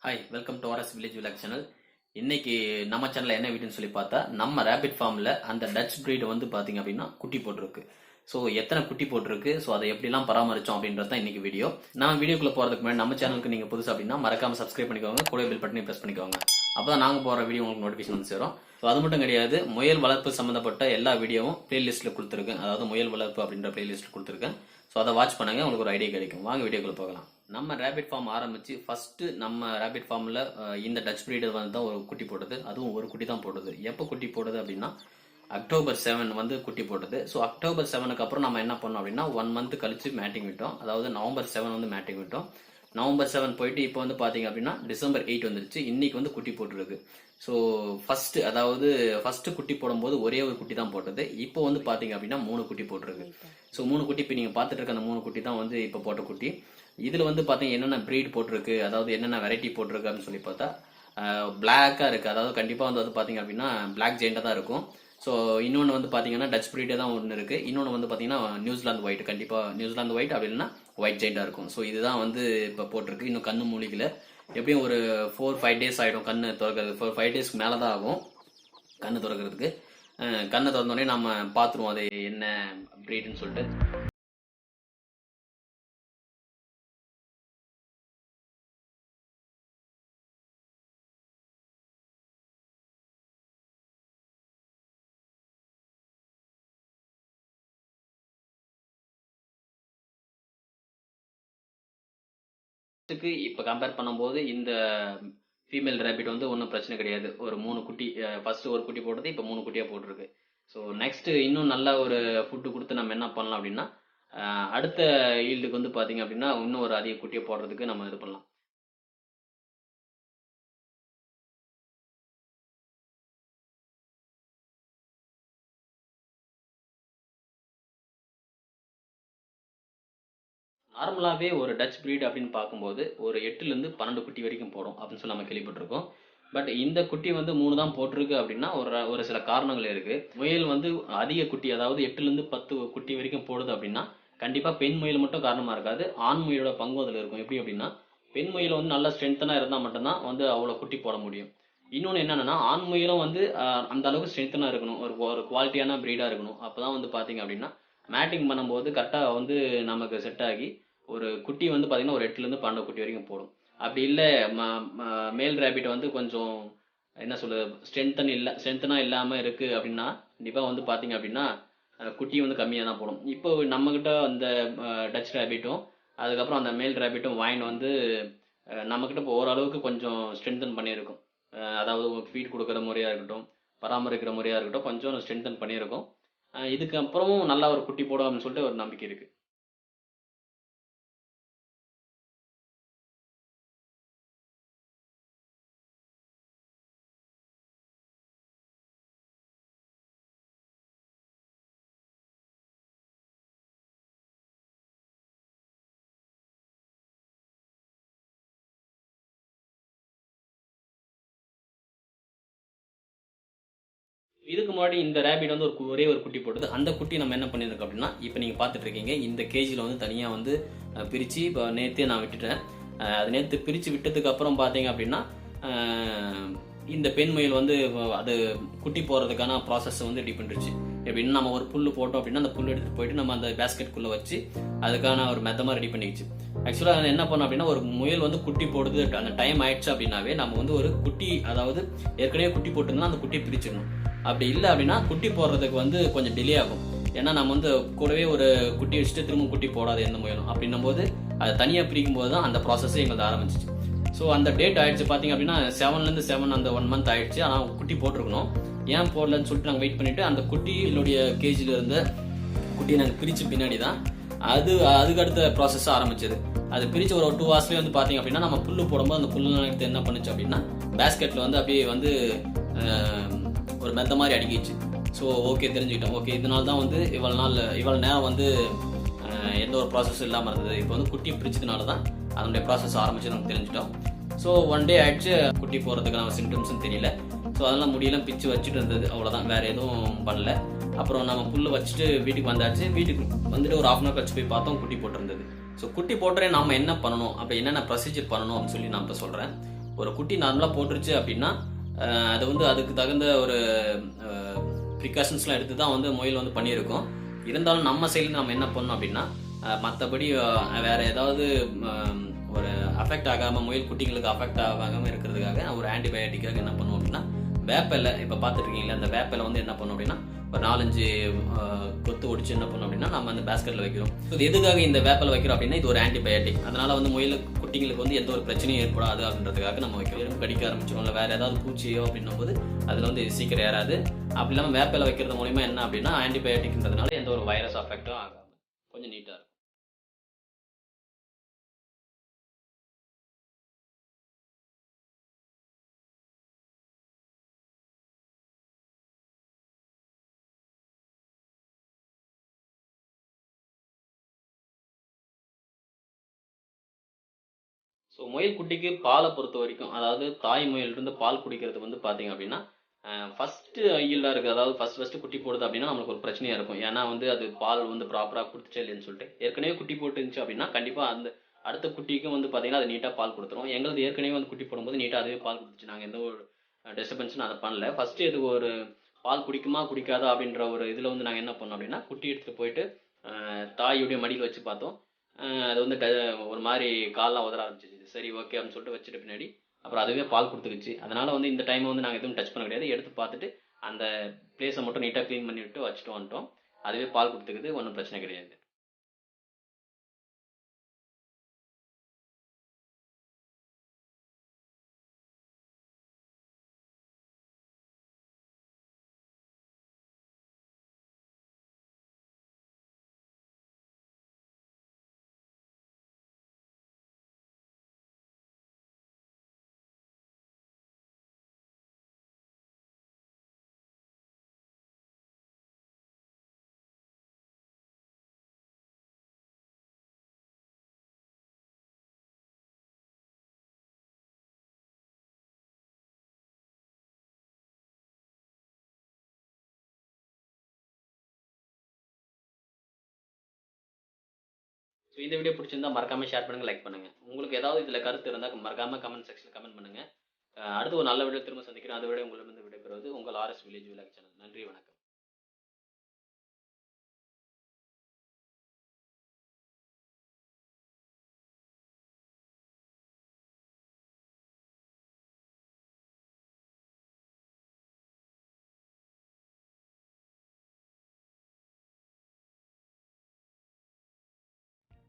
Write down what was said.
Hi, welcome to RS village vlog channel. இன்னைக்கு நம்ம சேனல்ல என்ன வீடியோன்னு சொல்லி பார்த்தா, நம்ம ரேபிட் ஃபார்ம்ல அந்த டச் பிரீட் வந்து பாத்தீங்க அப்படின்னா குட்டி போட்டிருக்கு. ஸோ எத்தனை குட்டி போட்டிருக்கு, ஸோ அதை எப்படிலாம் பராமரிச்சோம் அப்படின்றது தான் இன்னைக்கு வீடியோ. நம்ம வீடியோக்குள்ள போறதுக்கு முன்னாடி நம்ம சேனலுக்கு நீங்க புதுசு அப்படின்னா மறக்காம சப்ஸ்கிரைப் பண்ணிக்கோங்க, கூட பெல் பட்டனை பிரஸ் பண்ணிக்கோங்க. அப்பதான் நாங்க போற வீடியோ உங்களுக்கு நோட்டிஃபிகேஷன் வந்து சேரும். ஸோ அது மட்டும் கிடையாது, முயல் வளர்ப்பு சம்பந்தப்பட்ட எல்லா வீடியோவும் பிளேலிஸ்ட்ல கொடுத்துருக்கேன். அதாவது முயல் வளர்ப்பு அப்படின்ற பிளேலிஸ்ட் கொடுத்துருக்கேன். ஸோ அதை வாட்ச் பண்ணுங்க, உங்களுக்கு ஒரு ஐடியா கிடைக்கும். வாங்க வீடியோக்குள்ள போகலாம். நம்ம ரேபிட் ஃபார்ம் ஆரம்பிச்சு ஃபர்ஸ்ட் நம்ம ரேபிட் ஃபார்ம்ல இந்த டச் பிரீடர் வந்து தான் ஒரு குட்டி போட்டது. அதுவும் ஒரு குட்டி தான் போட்டது. எப்போ குட்டி போட்டது அப்படின்னா அக்டோபர் 7 வந்து குட்டி போட்டது. ஸோ அக்டோபர் 7க்கு அப்புறம் நம்ம என்ன பண்ணோம் அப்படின்னா 1 மந்த் கழிச்சு மேட்டிங் விட்டோம். அதாவது நவம்பர் 7 வந்து மேட்டிங் விட்டோம். நவம்பர் 7 போயிட்டு இப்போ வந்து பாத்தீங்க அப்படின்னா டிசம்பர் 8 வந்துருச்சு. இன்னைக்கு வந்து குட்டி போட்டுருக்கு. ஸோ ஃபர்ஸ்ட் குட்டி போடும்போது ஒரே ஒரு குட்டி தான் போட்டது. இப்போ வந்து பாத்தீங்க அப்படின்னா 3 குட்டி போட்டிருக்கு. ஸோ 3 குட்டி இப்போ நீங்க பாத்துட்டு இருக்க அந்த 3 குட்டி தான் வந்து இப்போ போட்ட குட்டி. இதுல வந்து பாத்தீங்க என்னென்ன பிரீட் போட்டிருக்கு, அதாவது என்னென்ன வெரைட்டி போட்டிருக்கு அப்படின்னு சொல்லி பார்த்தா பிளாக்கா இருக்கு. அதாவது கண்டிப்பா வந்து பாத்தீங்க அப்படின்னா பிளாக் ஜெயிண்டா தான் இருக்கும். ஸோ இன்னொன்று வந்து பாத்தீங்கன்னா டச் பிரீடே தான் ஒன்று இருக்கு. இன்னொன்று வந்து பாத்தீங்கன்னா நியூசிலாந்து ஒயிட், கண்டிப்பா நியூசிலாந்து ஒயிட் அப்படி இல்லைன்னா ஒயிட் ஜெயிண்டா இருக்கும். ஸோ இதுதான் வந்து இப்போ போட்டிருக்கு. இன்னும் கண்ணு மூலிகல எப்படியும் ஒரு 4-5 டேஸ் ஆயிடும் கண்ணு திறக்கிறது. 4-5 டேஸ்க்கு மேலே தான் ஆகும் கண்ணு திறக்கிறதுக்கு. கண்ணை திறந்தோடனே நம்ம பார்த்துருவோம் அது என்ன பிரீடுன்னு சொல்லிட்டு. இப்ப கம்பேர் பண்ணும்போது இந்த ஃபீமேல் ரேபிட் வந்து ஒன்றும் பிரச்சனை கிடையாது. ஒரு 3 குட்டி, ஃபர்ஸ்ட் ஒரு குட்டி போட்டது இப்போ 3 குட்டியா போட்டிருக்கு. ஸோ நெக்ஸ்ட் இன்னும் நல்ல ஒரு ஃபுட்டு கொடுத்து நம்ம என்ன பண்ணலாம் அப்படின்னா அடுத்த ஈல்டுக்கு வந்து பாத்தீங்க அப்படின்னா இன்னும் ஒரு அதிக குட்டியை போடுறதுக்கு நம்ம இது பண்ணலாம். நார்மலாவே ஒரு டச் பிரீட் அப்படின்னு பார்க்கும்போது ஒரு 8ல இருந்து 12 குட்டி வரைக்கும் போடும் அப்படின்னு சொல்லி நம்ம கேள்விப்பட்டிருக்கோம். பட் இந்த குட்டி வந்து 3 தான் போட்டிருக்கு அப்படின்னா ஒரு சில காரணங்கள் இருக்கு. முயல் வந்து அதிக குட்டி, அதாவது 8ல இருந்து 10 குட்டி வரைக்கும் போடுது அப்படின்னா கண்டிப்பா பெண் முயல் மட்டும் காரணமா இருக்காது, ஆண் முயலோட பங்கு அதுல இருக்கும். எப்படி அப்படின்னா பெண் முயல் வந்து நல்ல ஸ்ட்ரென்த்தனா இருந்தா மட்டும்தான் வந்து அவ்வளவு குட்டி போட முடியும். இன்னொன்னு என்னன்னா ஆண் முயலும் வந்து அந்த அளவுக்கு ஸ்ட்ரென்த்தனா இருக்கணும், ஒரு குவாலிட்டியான பிரீடா இருக்கணும். அப்பதான் வந்து பாத்தீங்க அப்படின்னா மேட்டிங் பண்ணும்போது கரெக்டா வந்து நமக்கு செட் ஆகி ஒரு குட்டி வந்து பாத்தீங்கன்னா ஒரு 8ல இருந்து 12 குட்டி வரைக்கும் போடும். அப்படி இல்ல மேல் ரேபிட் வந்து கொஞ்சம் என்ன சொல்றது ஸ்ட்ரென்த்தனா இல்லாம இருக்கு அப்படின்னா கண்டிப்பா வந்து பாத்தீங்க அப்படின்னா குட்டி வந்து கம்மியா தான் போடும். இப்போ நம்ம கிட்ட அந்த டச் ரேபிட்டும் அதுக்கப்புறம் அந்த மேல் ரேபிட்டும் வாயின் வந்து நம்ம கிட்ட இப்போ ஓரளவுக்கு கொஞ்சம் ஸ்ட்ரென்தன் பண்ணியிருக்கும். அதாவது ஃபீட் கொடுக்குற முறையா இருக்கட்டும், பராமரிக்கிற முறையா இருக்கட்டும், கொஞ்சம் ஸ்ட்ரென்தன் பண்ணியிருக்கும். இதுக்கு அப்புறமும் நல்லா ஒரு குட்டி போடும் அப்படின்னு சொல்லிட்டு ஒரு நம்பிக்கை இருக்கு. இதுக்கு முன்னாடி இந்த ரேபிட் வந்து ஒரே ஒரு குட்டி போட்டது. அந்த குட்டி நம்ம என்ன பண்ணியிருக்கோம் அப்படின்னா இப்போ நீங்க பார்த்துட்டு இருக்கீங்க இந்த கேஜில் வந்து தனியா வந்து பிரிச்சு இப்போ நேத்தே நான் விட்டுட்டேன். அது நேற்று பிரிச்சு விட்டதுக்கு அப்புறம் பார்த்தீங்க அப்படின்னா இந்த பெண் முயல் வந்து அது குட்டி போறதுக்கான ப்ராசஸ் வந்து ரெடி பண்ணிருச்சு. எப்படின்னா நம்ம ஒரு புல்லு போட்டோம் அப்படின்னா அந்த புல் எடுத்துட்டு போயிட்டு நம்ம அந்த பேஸ்கெட்குள்ள வச்சு அதுக்கான ஒரு மெத்தமா ரெடி பண்ணிடுச்சு. ஆக்சுவலா என்ன பண்ணோம் அப்படின்னா ஒரு முயல் வந்து குட்டி போடுது அந்த டைம் ஆயிடுச்சு அப்படின்னாவே நம்ம வந்து ஒரு குட்டி, அதாவது ஏற்கனவே குட்டி போட்டிருந்தா அந்த குட்டியை பிரிச்சிடணும். அப்படி இல்லை அப்படின்னா குட்டி போடுறதுக்கு வந்து கொஞ்சம் டிலே ஆகும். ஏன்னா நம்ம வந்து கூடவே ஒரு குட்டி வச்சுட்டு திரும்ப குட்டி போடாது எந்த முயலும். அப்படின்னும் போது அதை தனியாக பிரிக்கும் போது தான் அந்த ப்ராசஸ் எங்களுக்கு ஆரம்பிச்சிச்சு. ஸோ அந்த டேட் ஆயிடுச்சு பார்த்தீங்க அப்படின்னா 7லேருந்து 7 அந்த 1 மந்த் ஆயிடுச்சு. ஆனால் குட்டி போட்டிருக்கணும். ஏன் போடலன்னு சொல்லிட்டு நாங்கள் வெயிட் பண்ணிட்டு அந்த குட்டியினுடைய கேஜில் இருந்த குட்டியை நாங்கள் பிரித்து பின்னாடி தான் அதுக்கு அடுத்த ப்ராசஸ் ஆரம்பிச்சது. அது பிரித்து ஒரு 2 ஹவர்ஸ்லேயே வந்து பார்த்தீங்க அப்படின்னா நம்ம புல்லு போடும்போது அந்த புல்லு நினைத்து என்ன பண்ணுச்சு அப்படின்னா பேஸ்கெட்டில் வந்து அப்படியே வந்து ஒரு மெத்த மாதிரி அடிக்கிச்சு. ஸோ ஓகே தெரிஞ்சுக்கிட்டோம். ஓகே இதனால தான் வந்து இவ்வளோ நேரம் வந்து எந்த ஒரு ப்ராசஸும் இல்லாமல் இருந்தது. இப்போ வந்து குட்டி பிரிச்சதுனால தான் அதனுடைய ப்ராசஸ் ஆரம்பிச்சு நமக்கு தெரிஞ்சுட்டோம். ஸோ 1 டே ஆயிடுச்சு குட்டி போகிறதுக்கான சிம்டம்ஸ்ன்னு தெரியல. ஸோ அதெல்லாம் முடியெல்லாம் பிச்சு வச்சுட்டு இருந்தது, அவ்வளோதான், வேற எதுவும் பண்ணல. அப்புறம் நம்ம புல்லு வச்சுட்டு வீட்டுக்கு வந்தாச்சு. வீட்டுக்கு வந்துட்டு ஒரு 1/2 hour கழிச்சு போய் பார்த்தோம் குட்டி போட்டிருந்தது. ஸோ குட்டி போட்டுறே நம்ம என்ன பண்ணணும், அப்போ என்னென்ன ப்ரொசீஜர் பண்ணணும் அப்படின்னு சொல்லி நான் இப்போ சொல்கிறேன். ஒரு குட்டி நார்மலாக போட்டுருச்சு அப்படின்னா அது வந்து அதுக்கு தகுந்த ஒரு ப்ரிகாஷன்ஸ்லாம் எடுத்து தான் வந்து முயல் வந்து பண்ணியிருக்கோம். இருந்தாலும் நம்ம சைடில் நம்ம என்ன பண்ணோம் அப்படின்னா மற்றபடி வேற ஏதாவது ஒரு அஃபெக்ட் ஆகாமல் முயல் குட்டிங்களுக்கு அஃபெக்ட் ஆகாமல் இருக்கிறதுக்காக ஒரு ஆன்டிபயோட்டிக்காக என்ன பண்ணுவோம் அப்படின்னா வேப்பிலை, இப்போ பார்த்துட்ருக்கீங்களா அந்த வேப்பிலை வந்து என்ன பண்ணும் அப்படின்னா ஒரு 4-5 கொத்து ஒடிச்சு என்ன பண்ணும் அப்படின்னா நம்ம அந்த பேஸ்கெட்டில் வைக்கிறோம். இது எதுக்காக இந்த வேப்பிலை வைக்கிறோம் அப்படின்னா இது ஒரு ஆன்டிபயோட்டிக். அதனால வந்து முயல் குட்டிங்களுக்கு வந்து எந்த ஒரு பிரச்சனையும் ஏற்படாது அப்படின்றதுக்காக நம்ம வைக்கிறோம். எறும்பு கடிக்க ஆரம்பிச்சிடும் இல்லை வேற ஏதாவது பூச்சியோ அப்படின்னும் போது அதில் வந்து சீக்கிரம் ஏறாது. அப்படி இல்லாமல் வேப்பிலை வைக்கிறது மூலிமா என்ன அப்படின்னா ஆன்டிபயோட்டிக்ன்றதுனால எந்த ஒரு வைரஸ் அஃபெக்டும் ஆகாது, கொஞ்சம் நீட்டாக இருக்கும். ஸோ முயல் குட்டிக்கு பாலை பொறுத்த வரைக்கும், அதாவது தாய் முயலிருந்து பால் குடிக்கிறது வந்து பார்த்தீங்க அப்படின்னா ஃபர்ஸ்ட் ஈல்டாக இருக்குது, அதாவது ஃபர்ஸ்ட் குட்டி போடுது அப்படின்னா நம்மளுக்கு ஒரு பிரச்சனையாக இருக்கும். ஏன்னா வந்து அது பால் வந்து ப்ராப்பராக கொடுத்துச்சே இல்லைன்னு சொல்லிட்டு ஏற்கனவே குட்டி போட்டு இருந்துச்சு அப்படின்னா கண்டிப்பாக அந்த அடுத்த குட்டிக்கும் வந்து பார்த்தீங்கன்னா அது நீட்டாக பால் கொடுத்துரும். எங்களது ஏற்கனவே வந்து குட்டி போடும்போது நீட்டாக அதுவே பால் கொடுத்துச்சு. நாங்கள் எந்த ஒரு டிஸ்டர்பன்ஸும் அதை பண்ணல. ஃபர்ஸ்ட் இது ஒரு பால் குடிக்குமா குடிக்காதா அப்படின்ற ஒரு இதில் வந்து நாங்கள் என்ன பண்ணோம் அப்படின்னா குட்டி எடுத்துகிட்டு போயிட்டு தாயுடைய மடியில் வச்சு பார்த்தோம். அது வந்து ஒரு மாதிரி கால்லாம் உதற ஆரம்பிச்சிச்சு. சரி ஓகே அப்படின்னு சொல்லிட்டு வச்சுட்டு பின்னாடி அப்புறம் அதுவே பால் கொடுத்துக்குச்சு. அதனால வந்து இந்த டைம் வந்து நாங்கள் எதுவும் டச் பண்ண கிடையாது. எடுத்து பார்த்துட்டு அந்த பிளேஸை மட்டும் நீட்டாக க்ளீன் பண்ணி விட்டு வச்சுட்டு வந்துட்டோம். அதுவே பால் கொடுத்துக்குது, ஒன்றும் பிரச்சனை கிடையாது. ஸோ இந்த வீடியோ பிடிச்சிருந்தா மறக்காம ஷேர் பண்ணுங்க, லைக் பண்ணுங்க. உங்களுக்கு ஏதாவது இதில் கருத்து இருந்தால் மறக்காம கமெண்ட் செக்ஷனில் கமெண்ட் பண்ணுங்க. அடுத்து ஒரு நல்ல வீடியோ திரும்ப சந்திக்கிறேன். அதை விட உங்களிடம் விடைபெறுவது உங்கள் ஆர்எஸ் வில்லேஜ் விலாக் சேனல். நன்றி, வணக்கம்.